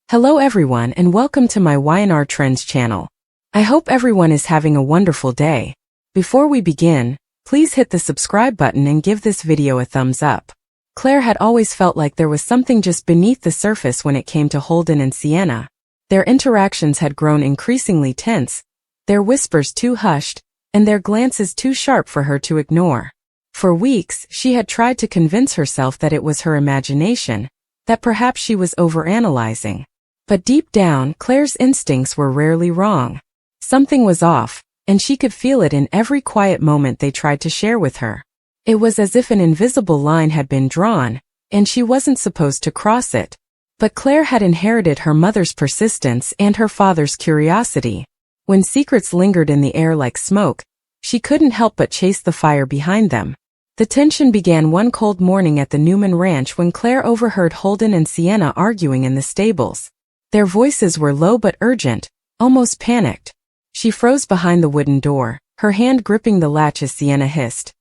Hello everyone and welcome to my Y&R Trends channel. I hope everyone is having a wonderful day. Before we begin, please hit the subscribe button and give this video a thumbs up. Claire had always felt like there was something just beneath the surface when it came to Holden and Sienna. Their interactions had grown increasingly tense, their whispers too hushed, and their glances too sharp for her to ignore. For weeks, she had tried to convince herself that it was her imagination, that perhaps she was overanalyzing. But deep down, Claire's instincts were rarely wrong. Something was off, and she could feel it in every quiet moment they tried to share with her. It was as if an invisible line had been drawn, and she wasn't supposed to cross it. But Claire had inherited her mother's persistence and her father's curiosity. When secrets lingered in the air like smoke, she couldn't help but chase the fire behind them. The tension began one cold morning at the Newman Ranch when Claire overheard Holden and Sienna arguing in the stables. Their voices were low but urgent, almost panicked. She froze behind the wooden door, her hand gripping the latch as Sienna hissed,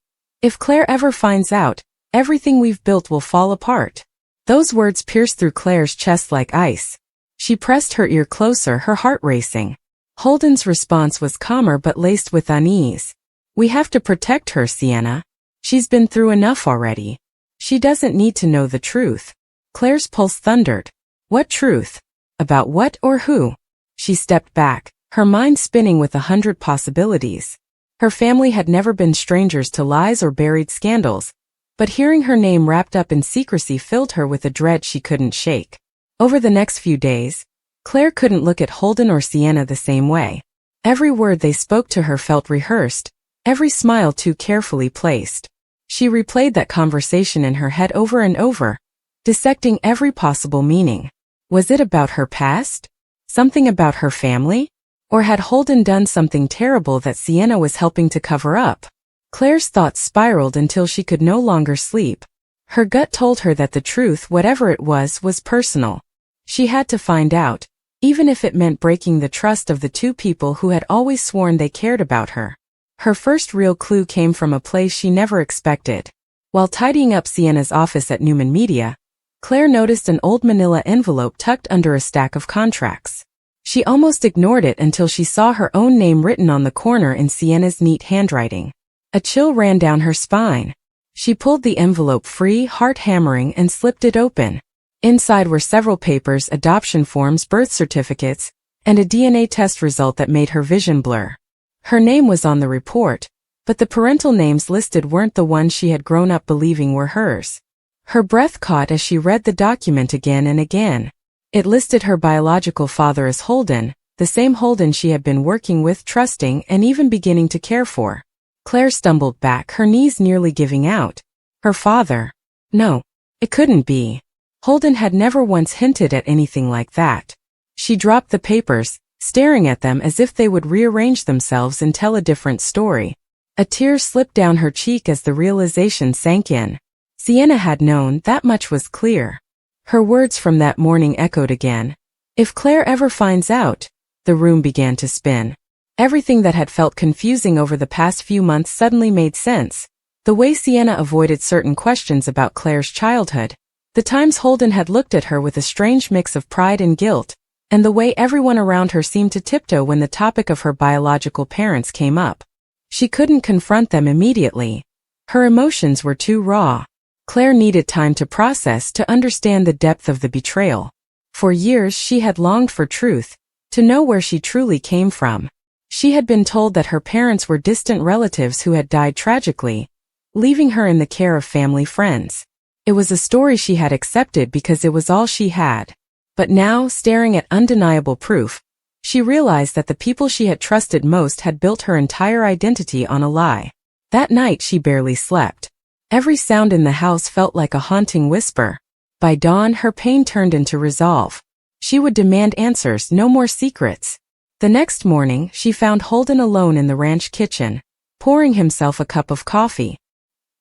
"If Claire ever finds out, everything we've built will fall apart." Those words pierced through Claire's chest like ice. She pressed her ear closer, her heart racing. Holden's response was calmer but laced with unease. "We have to protect her, Sienna. She's been through enough already. She doesn't need to know the truth." Claire's pulse thundered. What truth? About what or who? She stepped back, her mind spinning with 100 possibilities. Her family had never been strangers to lies or buried scandals, but hearing her name wrapped up in secrecy filled her with a dread she couldn't shake. Over the next few days, Claire couldn't look at Holden or Sienna the same way. Every word they spoke to her felt rehearsed, every smile too carefully placed. She replayed that conversation in her head over and over, dissecting every possible meaning. Was it about her past? Something about her family? Or had Holden done something terrible that Sienna was helping to cover up? Claire's thoughts spiraled until she could no longer sleep. Her gut told her that the truth, whatever it was personal. She had to find out, even if it meant breaking the trust of the two people who had always sworn they cared about her. Her first real clue came from a place she never expected. While tidying up Sienna's office at Newman Media, Claire noticed an old manila envelope tucked under a stack of contracts. She almost ignored it until she saw her own name written on the corner in Sienna's neat handwriting. A chill ran down her spine. She pulled the envelope free, heart hammering, and slipped it open. Inside were several papers, adoption forms, birth certificates, and a DNA test result that made her vision blur. Her name was on the report, but the parental names listed weren't the ones she had grown up believing were hers. Her breath caught as she read the document again and again. It listed her biological father as Holden, the same Holden she had been working with, trusting, and even beginning to care for. Claire stumbled back, her knees nearly giving out. Her father? No, it couldn't be. Holden had never once hinted at anything like that. She dropped the papers, staring at them as if they would rearrange themselves and tell a different story. A tear slipped down her cheek as the realization sank in. Sienna had known, that much was clear. Her words from that morning echoed again. If Claire ever finds out. The room began to spin. Everything that had felt confusing over the past few months suddenly made sense. The way Sienna avoided certain questions about Claire's childhood, the times Holden had looked at her with a strange mix of pride and guilt, and the way everyone around her seemed to tiptoe when the topic of her biological parents came up. She couldn't confront them immediately. Her emotions were too raw. Claire needed time to process, to understand the depth of the betrayal. For years she had longed for truth, to know where she truly came from. She had been told that her parents were distant relatives who had died tragically, leaving her in the care of family friends. It was a story she had accepted because it was all she had. But now, staring at undeniable proof, she realized that the people she had trusted most had built her entire identity on a lie. That night she barely slept. Every sound in the house felt like a haunting whisper. By dawn, her pain turned into resolve. She would demand answers, no more secrets. The next morning, she found Holden alone in the ranch kitchen, pouring himself a cup of coffee.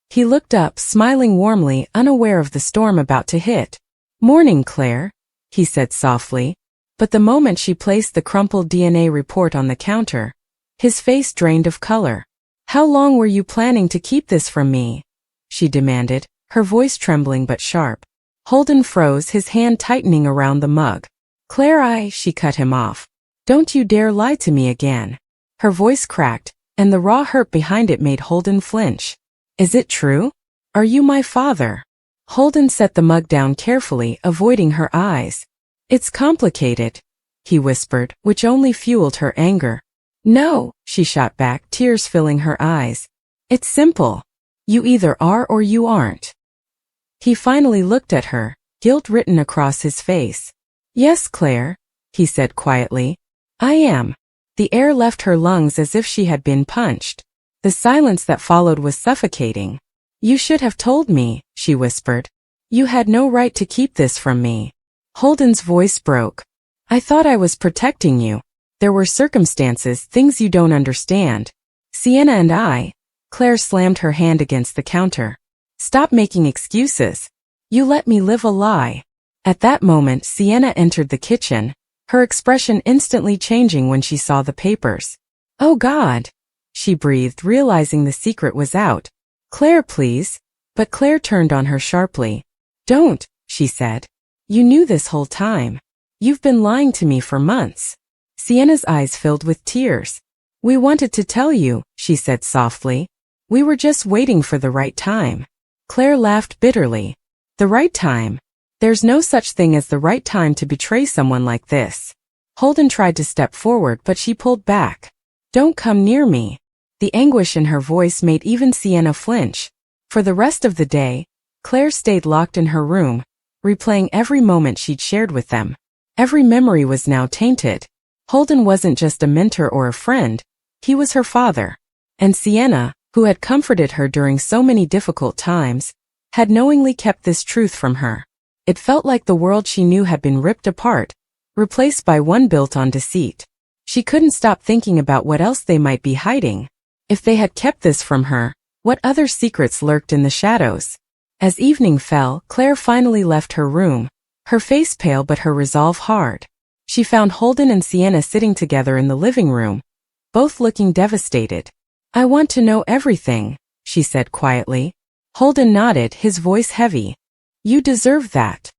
He looked up, smiling warmly, unaware of the storm about to hit. "Morning, Claire," he said softly. But the moment she placed the crumpled DNA report on the counter, his face drained of color. "How long were you planning to keep this from me?" she demanded, her voice trembling but sharp. Holden froze, his hand tightening around the mug. Claire, she cut him off. Don't you dare lie to me again. Her voice cracked, and the raw hurt behind it made Holden flinch. Is it true? Are you my father? Holden set the mug down carefully, avoiding her eyes. It's complicated, he whispered, which only fueled her anger. No, she shot back, tears filling her eyes. It's simple. You either are or you aren't. He finally looked at her, guilt written across his face. Yes, Claire, he said quietly. I am. The air left her lungs as if she had been punched. The silence that followed was suffocating. You should have told me, she whispered. You had no right to keep this from me. Holden's voice broke. I thought I was protecting you. There were circumstances, things you don't understand. Sienna and I. Claire slammed her hand against the counter. Stop making excuses. You let me live a lie. At that moment, Sienna entered the kitchen, her expression instantly changing when she saw the papers. Oh God, she breathed, realizing the secret was out. Claire, please. But Claire turned on her sharply. Don't, she said. You knew this whole time. You've been lying to me for months. Sienna's eyes filled with tears. We wanted to tell you, she said softly. We were just waiting for the right time. Claire laughed bitterly. The right time? There's no such thing as the right time to betray someone like this. Holden tried to step forward, but she pulled back. Don't come near me. The anguish in her voice made even Sienna flinch. For the rest of the day, Claire stayed locked in her room, replaying every moment she'd shared with them. Every memory was now tainted. Holden wasn't just a mentor or a friend, he was her father. And Sienna, who had comforted her during so many difficult times, had knowingly kept this truth from her. It felt like the world she knew had been ripped apart, replaced by one built on deceit. She couldn't stop thinking about what else they might be hiding. If they had kept this from her, what other secrets lurked in the shadows? As evening fell, Claire finally left her room, her face pale but her resolve hard. She found Holden and Sienna sitting together in the living room, both looking devastated. I want to know everything, she said quietly. Holden nodded, his voice heavy. You deserve that.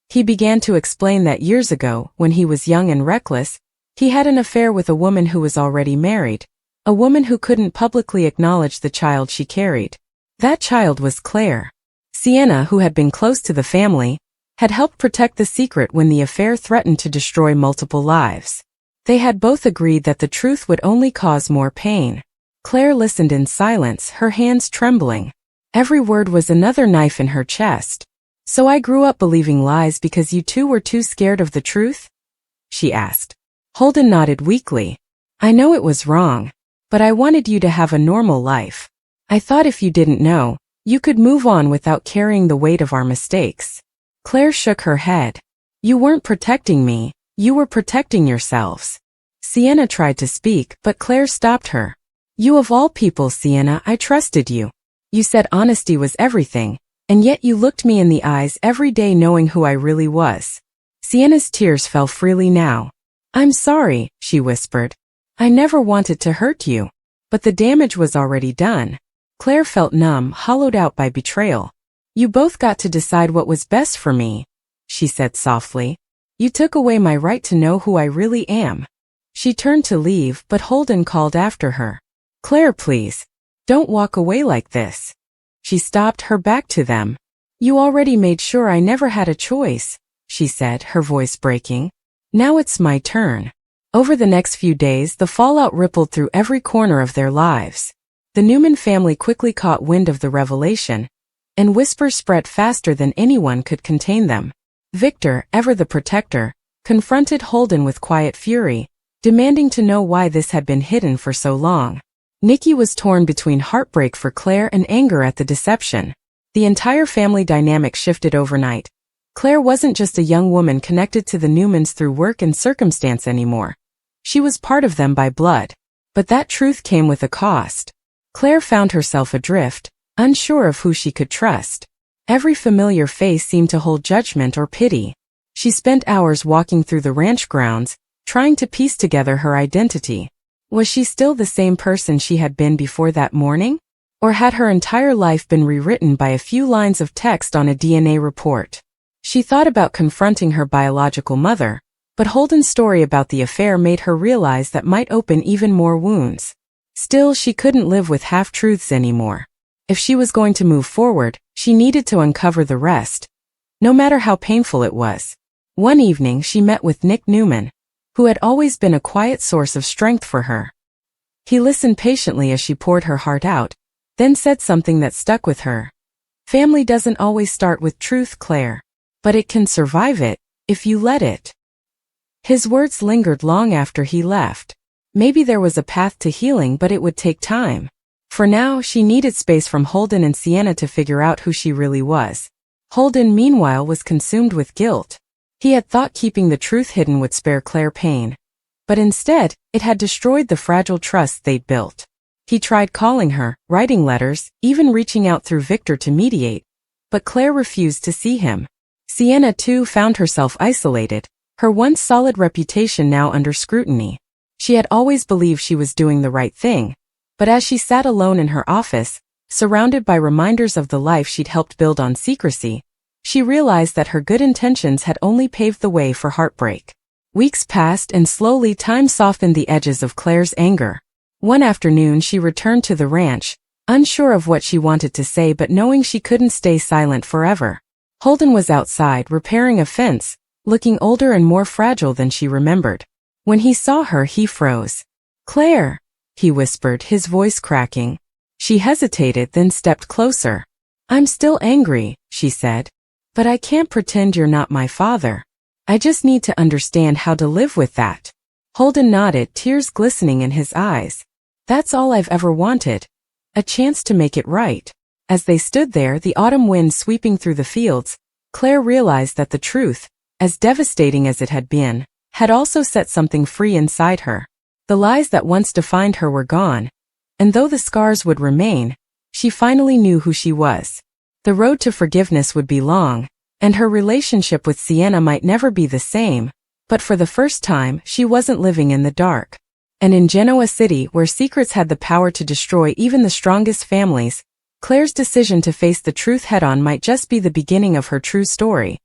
He began to explain that years ago, when he was young and reckless, he had an affair with a woman who was already married, a woman who couldn't publicly acknowledge the child she carried. That child was Claire. Sienna, who had been close to the family, had helped protect the secret when the affair threatened to destroy multiple lives. They had both agreed that the truth would only cause more pain. Claire listened in silence, her hands trembling. Every word was another knife in her chest. So I grew up believing lies because you two were too scared of the truth? She asked. Holden nodded weakly. I know it was wrong, but I wanted you to have a normal life. I thought if you didn't know, you could move on without carrying the weight of our mistakes. Claire shook her head. You weren't protecting me, you were protecting yourselves. Sienna tried to speak, but Claire stopped her. You of all people, Sienna, I trusted you. You said honesty was everything, and yet you looked me in the eyes every day knowing who I really was. Sienna's tears fell freely now. I'm sorry, she whispered. I never wanted to hurt you. But the damage was already done. Claire felt numb, hollowed out by betrayal. You both got to decide what was best for me, she said softly. You took away my right to know who I really am. She turned to leave, but Holden called after her. Claire, please. Don't walk away like this. She stopped, her back to them. You already made sure I never had a choice, she said, her voice breaking. Now it's my turn. Over the next few days, the fallout rippled through every corner of their lives. The Newman family quickly caught wind of the revelation, and whispers spread faster than anyone could contain them. Victor, ever the protector, confronted Holden with quiet fury, demanding to know why this had been hidden for so long. Nikki was torn between heartbreak for Claire and anger at the deception. The entire family dynamic shifted overnight. Claire wasn't just a young woman connected to the Newmans through work and circumstance anymore. She was part of them by blood. But that truth came with a cost. Claire found herself adrift, unsure of who she could trust. Every familiar face seemed to hold judgment or pity. She spent hours walking through the ranch grounds, trying to piece together her identity. Was she still the same person she had been before that morning? Or had her entire life been rewritten by a few lines of text on a DNA report? She thought about confronting her biological mother, But Holden's story about the affair made her realize that might open even more wounds. Still, she couldn't live with half-truths anymore. If she was going to move forward, she needed to uncover the rest, no matter how painful it was. One evening she met with Nick Newman, who had always been a quiet source of strength for her. He listened patiently as she poured her heart out, then said something that stuck with her. "Family doesn't always start with truth, Claire, but it can survive it, if you let it." His words lingered long after he left. Maybe there was a path to healing, but it would take time. For now, she needed space from Holden and Sienna to figure out who she really was. Holden, meanwhile, was consumed with guilt. He had thought keeping the truth hidden would spare Claire pain, but instead, it had destroyed the fragile trust they'd built. He tried calling her, writing letters, even reaching out through Victor to mediate, but Claire refused to see him. Sienna, too, found herself isolated, her once solid reputation now under scrutiny. She had always believed she was doing the right thing, but as she sat alone in her office, surrounded by reminders of the life she'd helped build on secrecy, she realized that her good intentions had only paved the way for heartbreak. Weeks passed and slowly time softened the edges of Claire's anger. One afternoon she returned to the ranch, unsure of what she wanted to say but knowing she couldn't stay silent forever. Holden was outside repairing a fence, looking older and more fragile than she remembered. When he saw her, he froze. "Claire," he whispered, his voice cracking. She hesitated, then stepped closer. "I'm still angry," she said. "But I can't pretend you're not my father. I just need to understand how to live with that." Holden nodded, tears glistening in his eyes. "That's all I've ever wanted. A chance to make it right." As they stood there, the autumn wind sweeping through the fields, Claire realized that the truth, as devastating as it had been, had also set something free inside her. The lies that once defined her were gone, and though the scars would remain, she finally knew who she was. The road to forgiveness would be long, and her relationship with Sienna might never be the same, but for the first time, she wasn't living in the dark. And in Genoa City, where secrets had the power to destroy even the strongest families, Claire's decision to face the truth head-on might just be the beginning of her true story.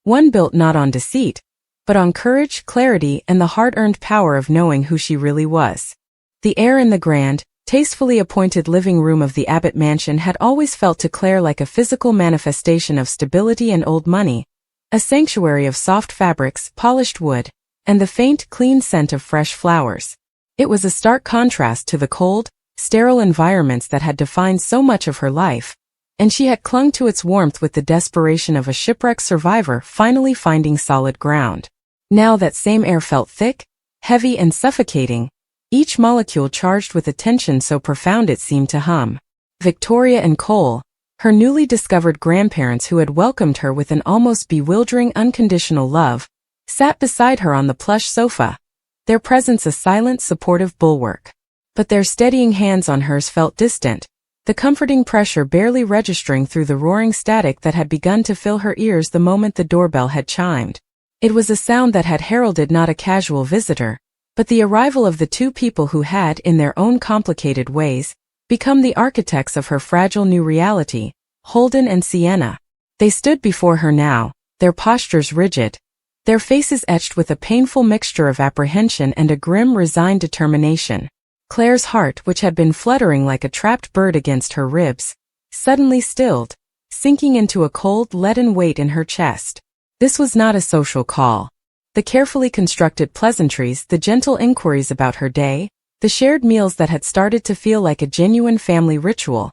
One built not on deceit, but on courage, clarity, and the hard-earned power of knowing who she really was. The air in the grand, tastefully appointed living room of the Abbott mansion had always felt to Claire like a physical manifestation of stability and old money, a sanctuary of soft fabrics, polished wood, and the faint, clean scent of fresh flowers. It was a stark contrast to the cold, sterile environments that had defined so much of her life, and she had clung to its warmth with the desperation of a shipwrecked survivor finally finding solid ground. Now that same air felt thick, heavy, and suffocating, each molecule charged with a tension so profound it seemed to hum. Victoria and Cole, her newly discovered grandparents who had welcomed her with an almost bewildering unconditional love, sat beside her on the plush sofa, their presence a silent, supportive bulwark. But their steadying hands on hers felt distant, the comforting pressure barely registering through the roaring static that had begun to fill her ears the moment the doorbell had chimed. It was a sound that had heralded not a casual visitor, but the arrival of the two people who had, in their own complicated ways, become the architects of her fragile new reality, Holden and Sienna. They stood before her now, their postures rigid, their faces etched with a painful mixture of apprehension and a grim, resigned determination. Claire's heart, which had been fluttering like a trapped bird against her ribs, suddenly stilled, sinking into a cold, leaden weight in her chest. This was not a social call. The carefully constructed pleasantries, the gentle inquiries about her day, the shared meals that had started to feel like a genuine family ritual,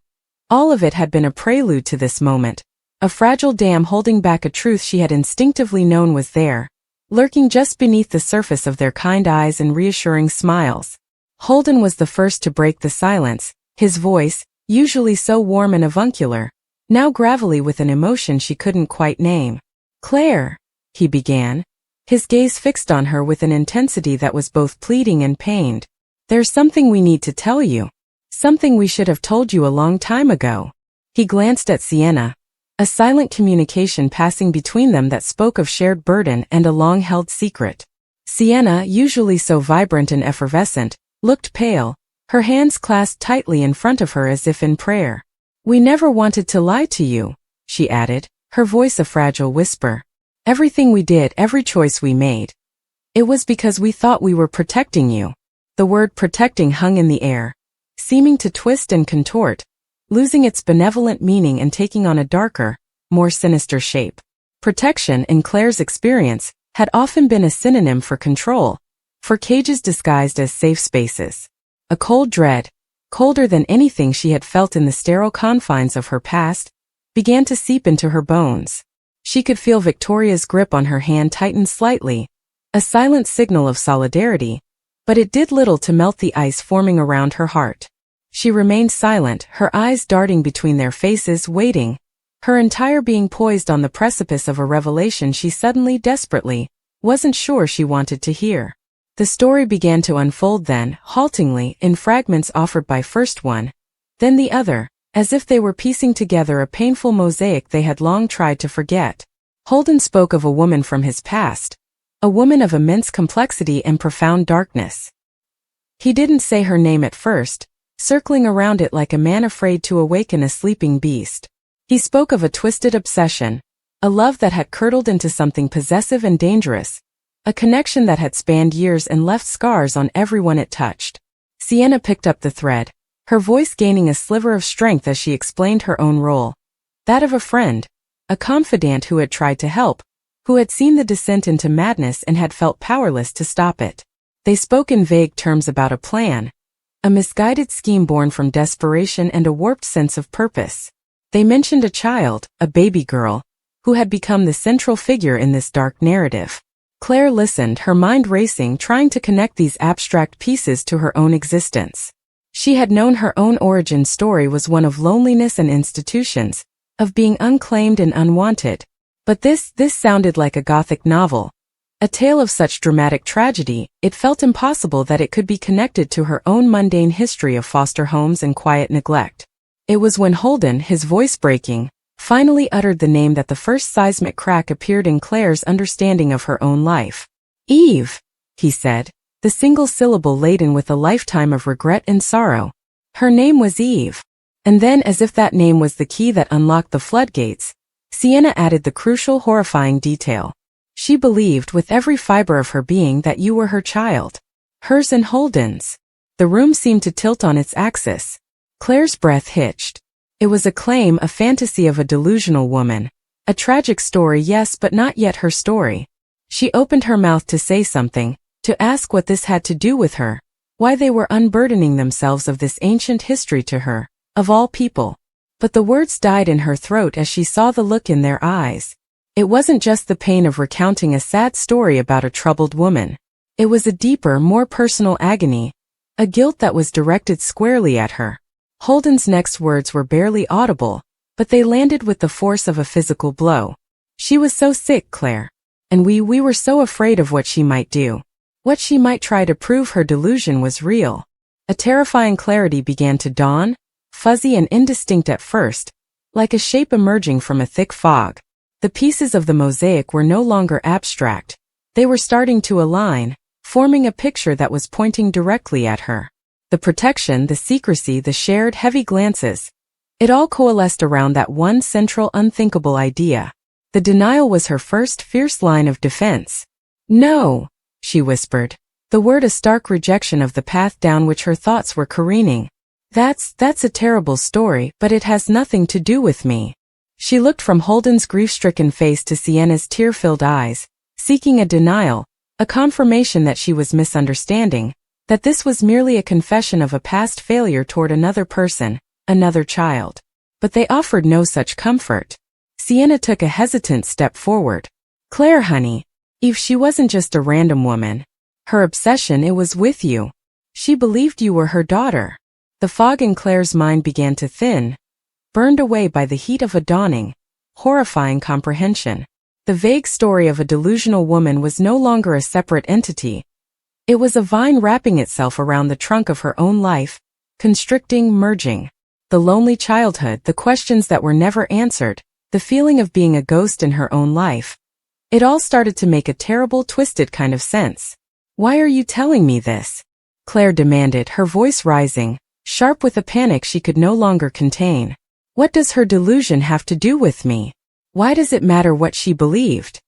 all of it had been a prelude to this moment, a fragile dam holding back a truth she had instinctively known was there, lurking just beneath the surface of their kind eyes and reassuring smiles. Holden was the first to break the silence, his voice, usually so warm and avuncular, now gravelly with an emotion she couldn't quite name. "Claire," he began, his gaze fixed on her with an intensity that was both pleading and pained. "There's something we need to tell you. Something we should have told you a long time ago." He glanced at Sienna, a silent communication passing between them that spoke of shared burden and a long-held secret. Sienna, usually so vibrant and effervescent, looked pale, her hands clasped tightly in front of her as if in prayer. "We never wanted to lie to you," she added, her voice a fragile whisper. "Everything we did, every choice we made, It was because we thought we were protecting you. The word protecting hung in the air, seeming to twist and contort, losing its benevolent meaning and taking on a darker, more sinister shape. Protection, in Claire's experience, had often been a synonym for control, for cages disguised as safe spaces. A cold dread, colder than anything she had felt in the sterile confines of her past, began to seep into her bones. She could feel Victoria's grip on her hand tighten slightly, a silent signal of solidarity, but it did little to melt the ice forming around her heart. She remained silent, her eyes darting between their faces, waiting, her entire being poised on the precipice of a revelation she suddenly, desperately, wasn't sure she wanted to hear. The story began to unfold then, haltingly, in fragments offered by first one, then the other, as if they were piecing together a painful mosaic they had long tried to forget. Holden spoke of a woman from his past, a woman of immense complexity and profound darkness. He didn't say her name at first, circling around it like a man afraid to awaken a sleeping beast. He spoke of a twisted obsession, a love that had curdled into something possessive and dangerous, a connection that had spanned years and left scars on everyone it touched. Sienna picked up the thread, her voice gaining a sliver of strength as she explained her own role, that of a friend, a confidant who had tried to help, who had seen the descent into madness and had felt powerless to stop it. They spoke in vague terms about a plan, a misguided scheme born from desperation and a warped sense of purpose. They mentioned a child, a baby girl, who had become the central figure in this dark narrative. Claire listened, her mind racing, trying to connect these abstract pieces to her own existence. She had known her own origin story was one of loneliness and institutions, of being unclaimed and unwanted. But this sounded like a Gothic novel. A tale of such dramatic tragedy, it felt impossible that it could be connected to her own mundane history of foster homes and quiet neglect. It was when Holden, his voice breaking, finally uttered the name that the first seismic crack appeared in Claire's understanding of her own life. Eve, he said, the single syllable laden with a lifetime of regret and sorrow. Her name was Eve. And then, as if that name was the key that unlocked the floodgates, Sienna added the crucial, horrifying detail. She believed with every fiber of her being that you were her child. Hers and Holden's. The room seemed to tilt on its axis. Claire's breath hitched. It was a claim, a fantasy of a delusional woman. A tragic story, yes, but not yet her story. She opened her mouth to say something, to ask what this had to do with her, why they were unburdening themselves of this ancient history to her, of all people. But the words died in her throat as she saw the look in their eyes. It wasn't just the pain of recounting a sad story about a troubled woman. It was a deeper, more personal agony, a guilt that was directed squarely at her. Holden's next words were barely audible, but they landed with the force of a physical blow. She was so sick, Claire. And we were so afraid of what she might do. What she might try to prove her delusion was real. A terrifying clarity began to dawn, fuzzy and indistinct at first, like a shape emerging from a thick fog. The pieces of the mosaic were no longer abstract. They were starting to align, forming a picture that was pointing directly at her. The protection, the secrecy, the shared heavy glances. It all coalesced around that one central unthinkable idea. The denial was her first fierce line of defense. No, she whispered, the word a stark rejection of the path down which her thoughts were careening. That's a terrible story, but it has nothing to do with me. She looked from Holden's grief-stricken face to Sienna's tear-filled eyes, seeking a denial, a confirmation that she was misunderstanding, that this was merely a confession of a past failure toward another person, another child. But they offered no such comfort. Sienna took a hesitant step forward. Claire, honey, Eve, she wasn't just a random woman. Her obsession, it was with you. She believed you were her daughter. The fog in Claire's mind began to thin, burned away by the heat of a dawning, horrifying comprehension. The vague story of a delusional woman was no longer a separate entity. It was a vine wrapping itself around the trunk of her own life, constricting, merging. The lonely childhood, the questions that were never answered, the feeling of being a ghost in her own life. It all started to make a terrible, twisted kind of sense. Why are you telling me this? Claire demanded, her voice rising, sharp with a panic she could no longer contain. What does her delusion have to do with me? Why does it matter what she believed?